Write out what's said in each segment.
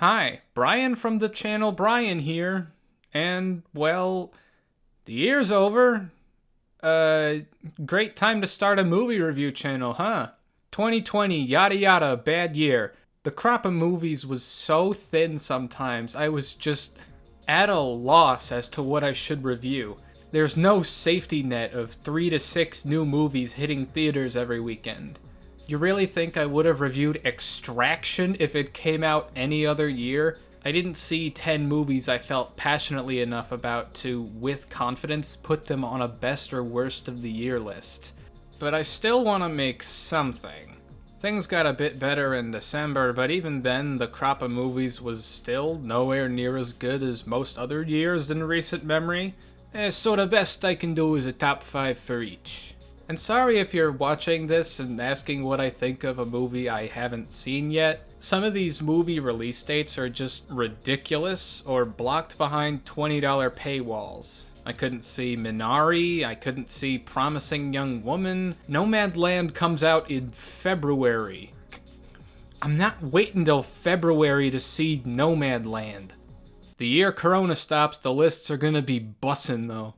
Hi, Brian from the channel Brian here. And, well, the year's over. Great time to start a movie review channel, huh? 2020, yada yada, bad year. The crop of movies was so thin sometimes, I was just at a loss as to what I should review. There's no safety net of 3 to 6 new movies hitting theaters every weekend. You really think I would have reviewed Extraction if it came out any other year? I didn't see 10 movies I felt passionately enough about to, with confidence, put them on a best or worst of the year list. But I still want to make something. Things got a bit better in December, but even then, the crop of movies was still nowhere near as good as most other years in recent memory. So the best I can do is a top 5 for each. And sorry if you're watching this and asking what I think of a movie I haven't seen yet. Some of these movie release dates are just ridiculous or blocked behind $20 paywalls. I couldn't see Minari, I couldn't see Promising Young Woman. Nomadland comes out in February. I'm not waiting till February to see Nomadland. The year Corona stops, the lists are gonna be bussin' though.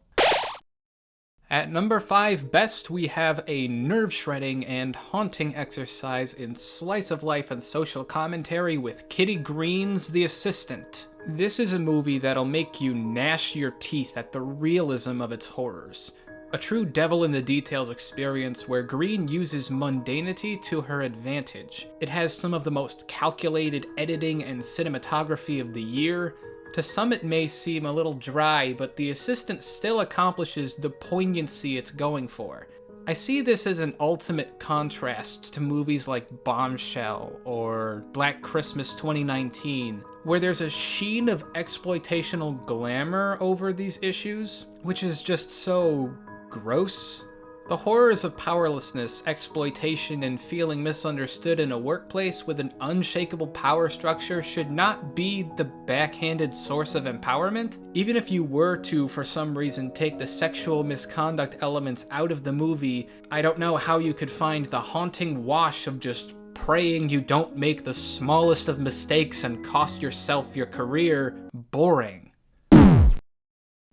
At number 5 best, we have a nerve-shredding and haunting exercise in slice of life and social commentary with Kitty Green's The Assistant. This is a movie that'll make you gnash your teeth at the realism of its horrors. A true devil-in-the-details experience where Green uses mundanity to her advantage. It has some of the most calculated editing and cinematography of the year. To some it may seem a little dry, but The Assistant still accomplishes the poignancy it's going for. I see this as an ultimate contrast to movies like Bombshell or Black Christmas 2019, where there's a sheen of exploitational glamour over these issues, which is just so gross. The horrors of powerlessness, exploitation, and feeling misunderstood in a workplace with an unshakable power structure should not be the backhanded source of empowerment. Even if you were to, for some reason, take the sexual misconduct elements out of the movie, I don't know how you could find the haunting wash of just praying you don't make the smallest of mistakes and cost yourself your career boring.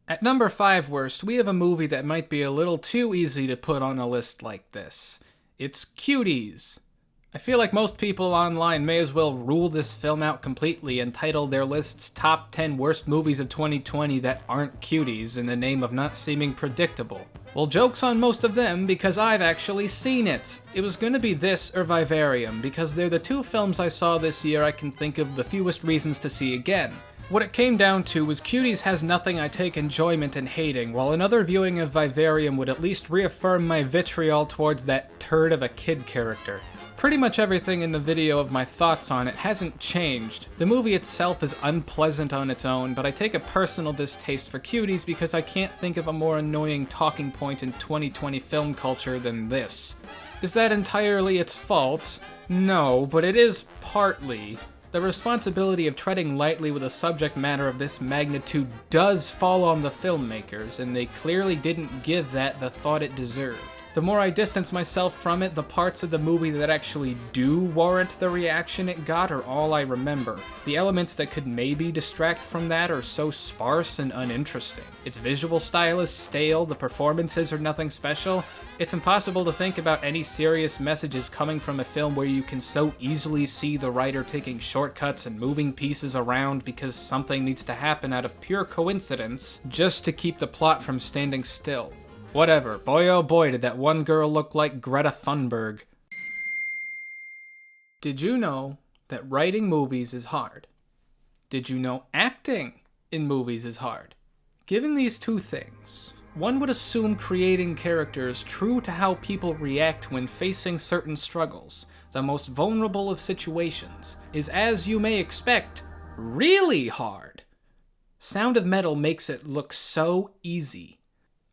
At number 5 worst, we have a movie that might be a little too easy to put on a list like this. It's Cuties. I feel like most people online may as well rule this film out completely and title their lists top 10 worst movies of 2020 that aren't cuties in the name of not seeming predictable. Well, joke's on most of them because I've actually seen it. It was gonna be this or Vivarium because they're the two films I saw this year I can think of the fewest reasons to see again. What it came down to was Cuties has nothing I take enjoyment in hating, while another viewing of Vivarium would at least reaffirm my vitriol towards that turd of a kid character. Pretty much everything in the video of my thoughts on it hasn't changed. The movie itself is unpleasant on its own, but I take a personal distaste for Cuties because I can't think of a more annoying talking point in 2020 film culture than this. Is that entirely its fault? No, but it is partly. The responsibility of treading lightly with a subject matter of this magnitude does fall on the filmmakers, and they clearly didn't give that the thought it deserved. The more I distance myself from it, the parts of the movie that actually do warrant the reaction it got are all I remember. The elements that could maybe distract from that are so sparse and uninteresting. Its visual style is stale, the performances are nothing special. It's impossible to think about any serious messages coming from a film where you can so easily see the writer taking shortcuts and moving pieces around because something needs to happen out of pure coincidence just to keep the plot from standing still. Whatever, boy oh boy did that one girl look like Greta Thunberg. Did you know that writing movies is hard? Did you know acting in movies is hard? Given these two things, one would assume creating characters true to how people react when facing certain struggles, the most vulnerable of situations, is, as you may expect, really hard. Sound of Metal makes it look so easy.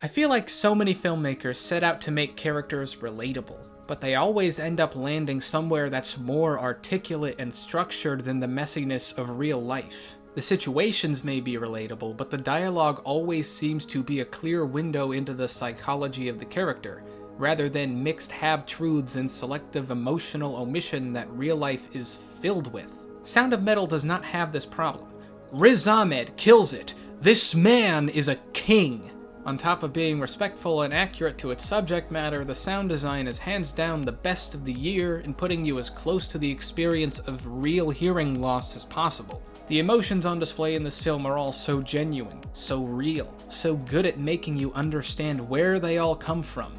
I feel like so many filmmakers set out to make characters relatable, but they always end up landing somewhere that's more articulate and structured than the messiness of real life. The situations may be relatable, but the dialogue always seems to be a clear window into the psychology of the character, rather than mixed half-truths and selective emotional omission that real life is filled with. Sound of Metal does not have this problem. Riz Ahmed kills it. This man is a king. On top of being respectful and accurate to its subject matter, the sound design is hands down the best of the year in putting you as close to the experience of real hearing loss as possible. The emotions on display in this film are all so genuine, so real, so good at making you understand where they all come from.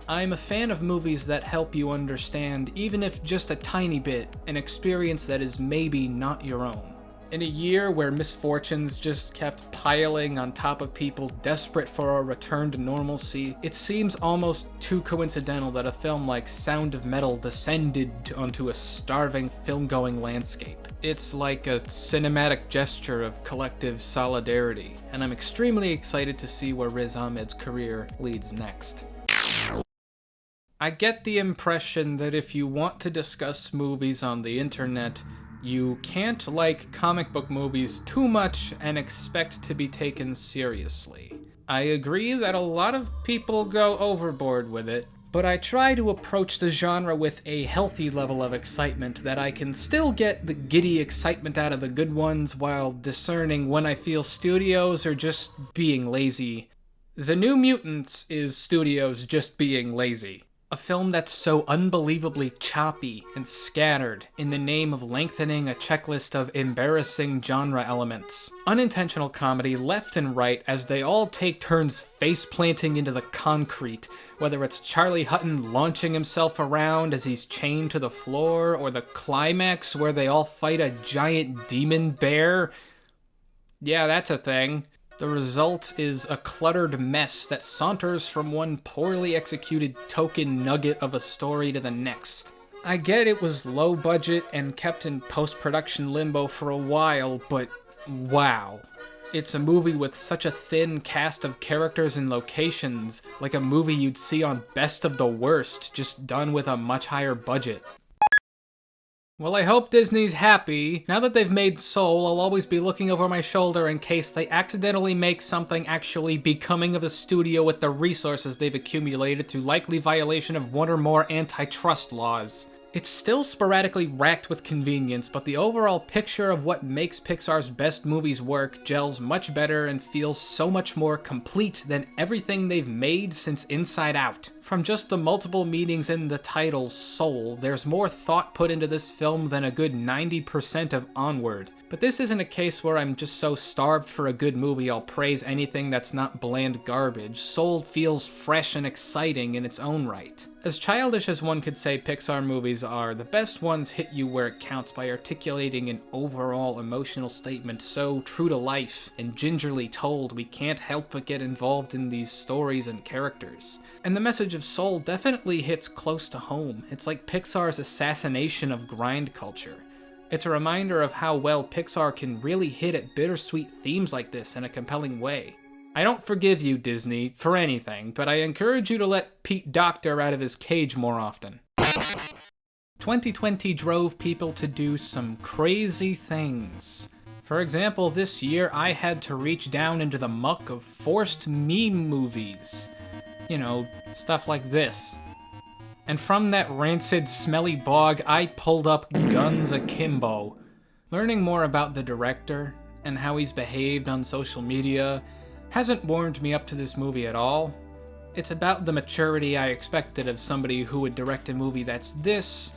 I'm a fan of movies that help you understand, even if just a tiny bit, an experience that is maybe not your own. In a year where misfortunes just kept piling on top of people desperate for a return to normalcy, it seems almost too coincidental that a film like Sound of Metal descended onto a starving film-going landscape. It's like a cinematic gesture of collective solidarity, and I'm extremely excited to see where Riz Ahmed's career leads next. I get the impression that if you want to discuss movies on the internet, you can't like comic book movies too much and expect to be taken seriously. I agree that a lot of people go overboard with it, but I try to approach the genre with a healthy level of excitement that I can still get the giddy excitement out of the good ones while discerning when I feel studios are just being lazy. The New Mutants is studios just being lazy. A film that's so unbelievably choppy and scattered in the name of lengthening a checklist of embarrassing genre elements. Unintentional comedy left and right as they all take turns face-planting into the concrete, whether it's Charlie Hutton launching himself around as he's chained to the floor, or the climax where they all fight a giant demon bear. Yeah, that's a thing. The result is a cluttered mess that saunters from one poorly executed token nugget of a story to the next. I get it was low budget and kept in post-production limbo for a while, but wow. It's a movie with such a thin cast of characters and locations, like a movie you'd see on Best of the Worst, just done with a much higher budget. Well, I hope Disney's happy. Now that they've made Soul, I'll always be looking over my shoulder in case they accidentally make something actually becoming of the studio with the resources they've accumulated through likely violation of one or more antitrust laws. It's still sporadically racked with convenience, but the overall picture of what makes Pixar's best movies work gels much better and feels so much more complete than everything they've made since Inside Out. From just the multiple meanings in the title Soul, there's more thought put into this film than a good 90% of Onward. But this isn't a case where I'm just so starved for a good movie I'll praise anything that's not bland garbage. Soul feels fresh and exciting in its own right. As childish as one could say Pixar movies are, the best ones hit you where it counts by articulating an overall emotional statement so true to life and gingerly told we can't help but get involved in these stories and characters. And the message of Soul definitely hits close to home. It's like Pixar's assassination of grind culture. It's a reminder of how well Pixar can really hit at bittersweet themes like this in a compelling way. I don't forgive you, Disney, for anything, but I encourage you to let Pete Docter out of his cage more often. 2020 drove people to do some crazy things. For example, this year I had to reach down into the muck of forced meme movies. You know, stuff like this. And from that rancid, smelly bog, I pulled up Guns Akimbo. Learning more about the director and how he's behaved on social media hasn't warmed me up to this movie at all. It's about the maturity I expected of somebody who would direct a movie that's this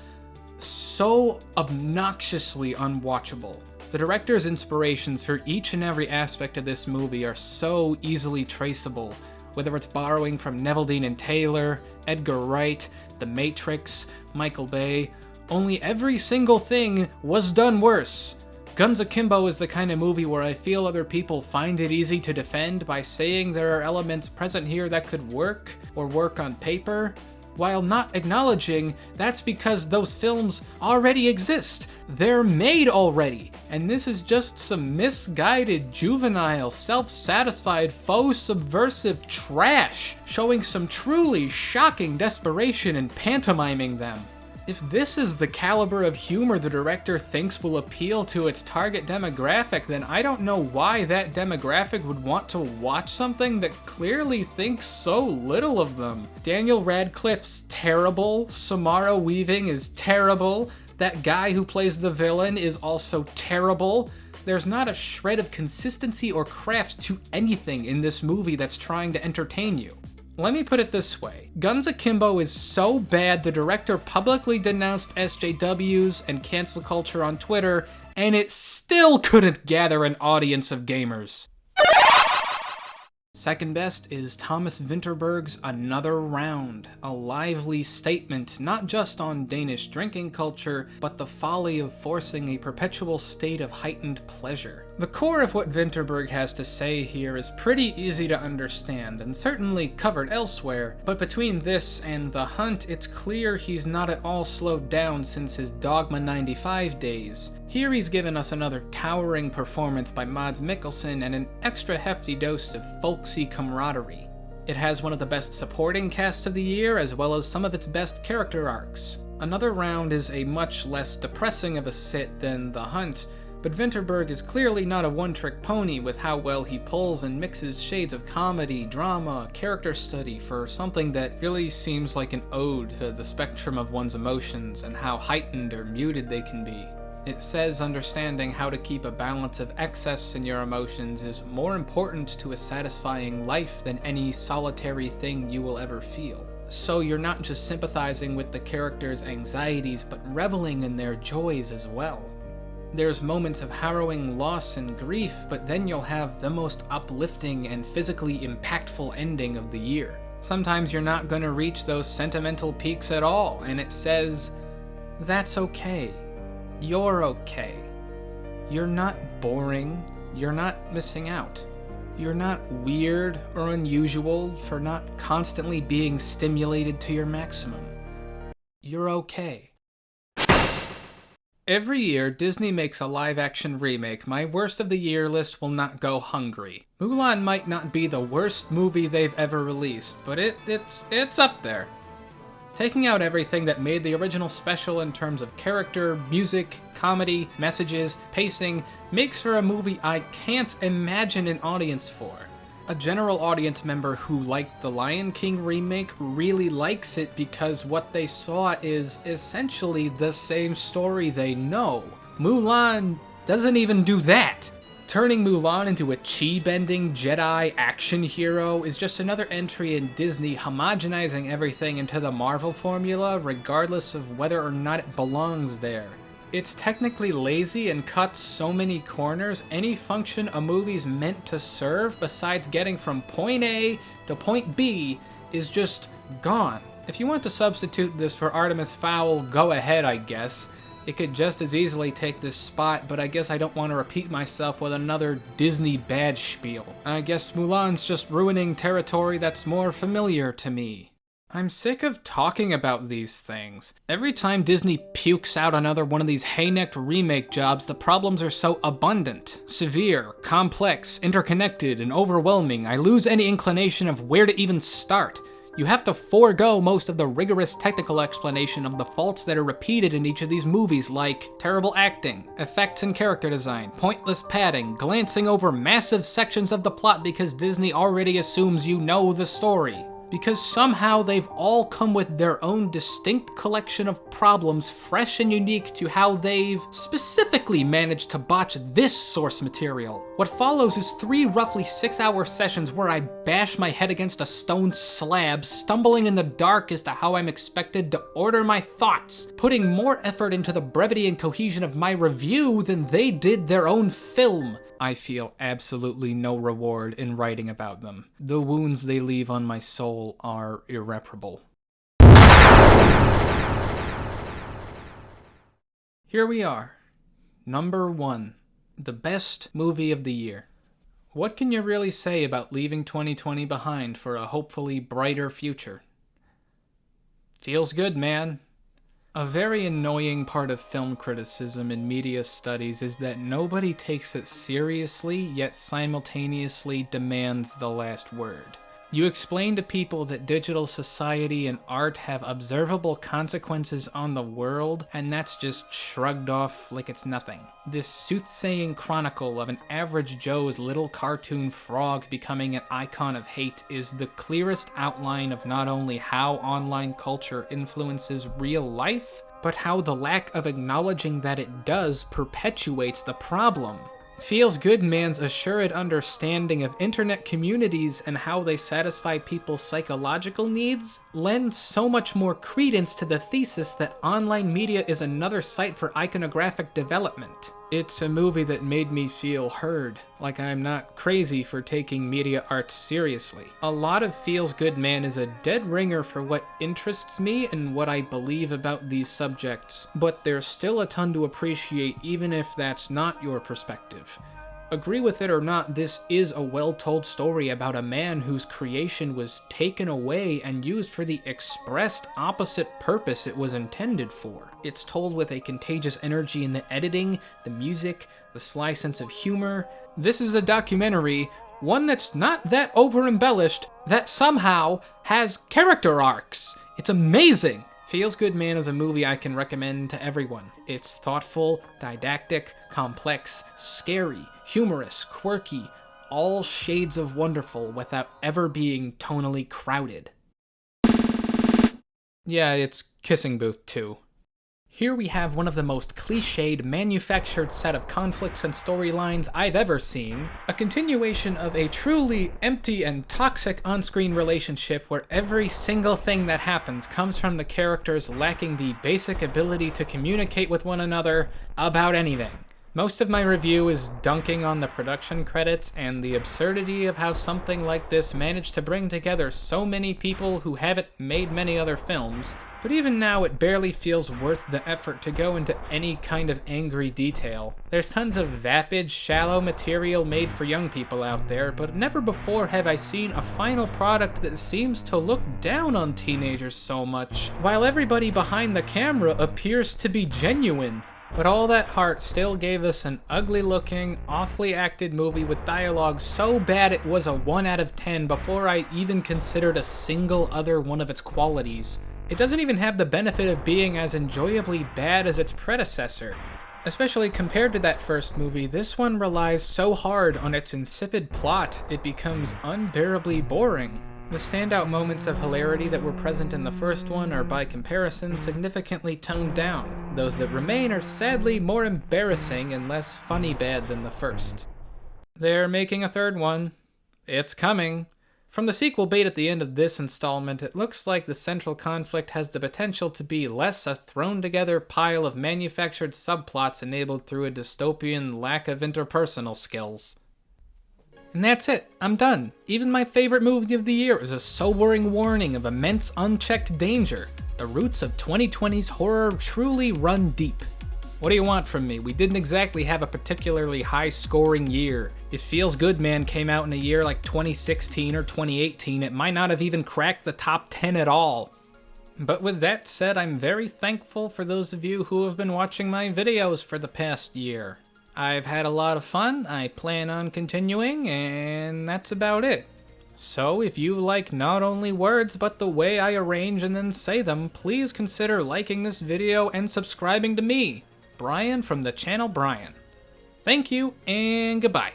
so obnoxiously unwatchable. The director's inspirations for each and every aspect of this movie are so easily traceable, whether it's borrowing from Neveldine and Taylor, Edgar Wright, The Matrix, Michael Bay, only every single thing was done worse. Guns Akimbo is the kind of movie where I feel other people find it easy to defend by saying there are elements present here that could work, or work on paper, while not acknowledging that's because those films already exist. They're made already, and this is just some misguided, juvenile, self-satisfied, faux subversive trash, showing some truly shocking desperation in pantomiming them. If this is the caliber of humor the director thinks will appeal to its target demographic, then I don't know why that demographic would want to watch something that clearly thinks so little of them. Daniel Radcliffe's terrible, Samara Weaving is terrible, That guy who plays the villain is also terrible. There's not a shred of consistency or craft to anything in this movie that's trying to entertain you. Let me put it this way. Guns Akimbo is so bad the director publicly denounced SJWs and cancel culture on Twitter, and it still couldn't gather an audience of gamers. Second best is Thomas Vinterberg's Another Round, a lively statement not just on Danish drinking culture, but the folly of forcing a perpetual state of heightened pleasure. The core of what Vinterberg has to say here is pretty easy to understand, and certainly covered elsewhere, but between this and The Hunt, it's clear he's not at all slowed down since his Dogma 95 days. Here he's given us another towering performance by Mads Mikkelsen and an extra hefty dose of folksy camaraderie. It has one of the best supporting casts of the year, as well as some of its best character arcs. Another Round is a much less depressing of a sit than The Hunt, but Vinterberg is clearly not a one-trick pony with how well he pulls and mixes shades of comedy, drama, character study for something that really seems like an ode to the spectrum of one's emotions and how heightened or muted they can be. It says understanding how to keep a balance of excess in your emotions is more important to a satisfying life than any solitary thing you will ever feel. So you're not just sympathizing with the characters' anxieties, but reveling in their joys as well. There's moments of harrowing loss and grief, but then you'll have the most uplifting and physically impactful ending of the year. Sometimes you're not going to reach those sentimental peaks at all, and it says, that's okay. You're okay. You're not boring. You're not missing out. You're not weird or unusual for not constantly being stimulated to your maximum. You're okay. Every year, Disney makes a live-action remake. My worst of the year list will not go hungry. Mulan might not be the worst movie they've ever released, but it's up there. Taking out everything that made the original special in terms of character, music, comedy, messages, pacing, makes for a movie I can't imagine an audience for. A general audience member who liked the Lion King remake really likes it because what they saw is essentially the same story they know. Mulan doesn't even do that. Turning Mulan into a chi-bending Jedi action hero is just another entry in Disney homogenizing everything into the Marvel formula, regardless of whether or not it belongs there. It's technically lazy and cuts so many corners, any function a movie's meant to serve besides getting from point A to point B is just gone. If you want to substitute this for Artemis Fowl, go ahead, I guess. It could just as easily take this spot, but I guess I don't want to repeat myself with another Disney bad spiel. I guess Mulan's just ruining territory that's more familiar to me. I'm sick of talking about these things. Every time Disney pukes out another one of these hay-necked remake jobs, the problems are so abundant, severe, complex, interconnected, and overwhelming, I lose any inclination of where to even start. You have to forego most of the rigorous technical explanation of the faults that are repeated in each of these movies, like terrible acting, effects and character design, pointless padding, glancing over massive sections of the plot because Disney already assumes you know the story. Because somehow they've all come with their own distinct collection of problems fresh and unique to how they've specifically managed to botch this source material. What follows is 3 roughly 6-hour sessions where I bash my head against a stone slab, stumbling in the dark as to how I'm expected to order my thoughts, putting more effort into the brevity and cohesion of my review than they did their own film. I feel absolutely no reward in writing about them. The wounds they leave on my soul are irreparable. Here we are. Number 1. The best movie of the year. What can you really say about leaving 2020 behind for a hopefully brighter future? Feels good, man. A very annoying part of film criticism and media studies is that nobody takes it seriously, yet simultaneously demands the last word. You explain to people that digital society and art have observable consequences on the world, and that's just shrugged off like it's nothing. This soothsaying chronicle of an average Joe's little cartoon frog becoming an icon of hate is the clearest outline of not only how online culture influences real life, but how the lack of acknowledging that it does perpetuates the problem. Feels Good Man's assured understanding of internet communities and how they satisfy people's psychological needs lends so much more credence to the thesis that online media is another site for iconographic development. It's a movie that made me feel heard, like I'm not crazy for taking media arts seriously. A lot of Feels Good Man is a dead ringer for what interests me and what I believe about these subjects, but there's still a ton to appreciate even if that's not your perspective. Agree with it or not, this is a well-told story about a man whose creation was taken away and used for the expressed opposite purpose it was intended for. It's told with a contagious energy in the editing, the music, the sly sense of humor. This is a documentary, one that's not that over-embellished, that somehow has character arcs. It's amazing! Feels Good Man is a movie I can recommend to everyone. It's thoughtful, didactic, complex, scary, humorous, quirky, all shades of wonderful without ever being tonally crowded. Yeah, it's Kissing Booth 2. Here we have one of the most cliched, manufactured set of conflicts and storylines I've ever seen. A continuation of a truly empty and toxic on-screen relationship where every single thing that happens comes from the characters lacking the basic ability to communicate with one another about anything. Most of my review is dunking on the production credits and the absurdity of how something like this managed to bring together so many people who haven't made many other films. But even now, it barely feels worth the effort to go into any kind of angry detail. There's tons of vapid, shallow material made for young people out there, but never before have I seen a final product that seems to look down on teenagers so much, while everybody behind the camera appears to be genuine. But all that heart still gave us an ugly-looking, awfully acted movie with dialogue so bad it was a 1 out of 10 before I even considered a single other one of its qualities. It doesn't even have the benefit of being as enjoyably bad as its predecessor. Especially compared to that first movie, this one relies so hard on its insipid plot, it becomes unbearably boring. The standout moments of hilarity that were present in the first one are, by comparison, significantly toned down. Those that remain are sadly more embarrassing and less funny bad than the first. They're making a third one. It's coming. From the sequel bait at the end of this installment, it looks like the central conflict has the potential to be less a thrown-together pile of manufactured subplots enabled through a dystopian lack of interpersonal skills. And that's it. I'm done. Even my favorite movie of the year is a sobering warning of immense unchecked danger. The roots of 2020's horror truly run deep. What do you want from me? We didn't exactly have a particularly high-scoring year. If Feels Good Man came out in a year like 2016 or 2018, it might not have even cracked the top 10 at all. But with that said, I'm very thankful for those of you who have been watching my videos for the past year. I've had a lot of fun, I plan on continuing, and that's about it. So if you like not only words but the way I arrange and then say them, please consider liking this video and subscribing to me, Brian from the channel Brian. Thank you, and goodbye.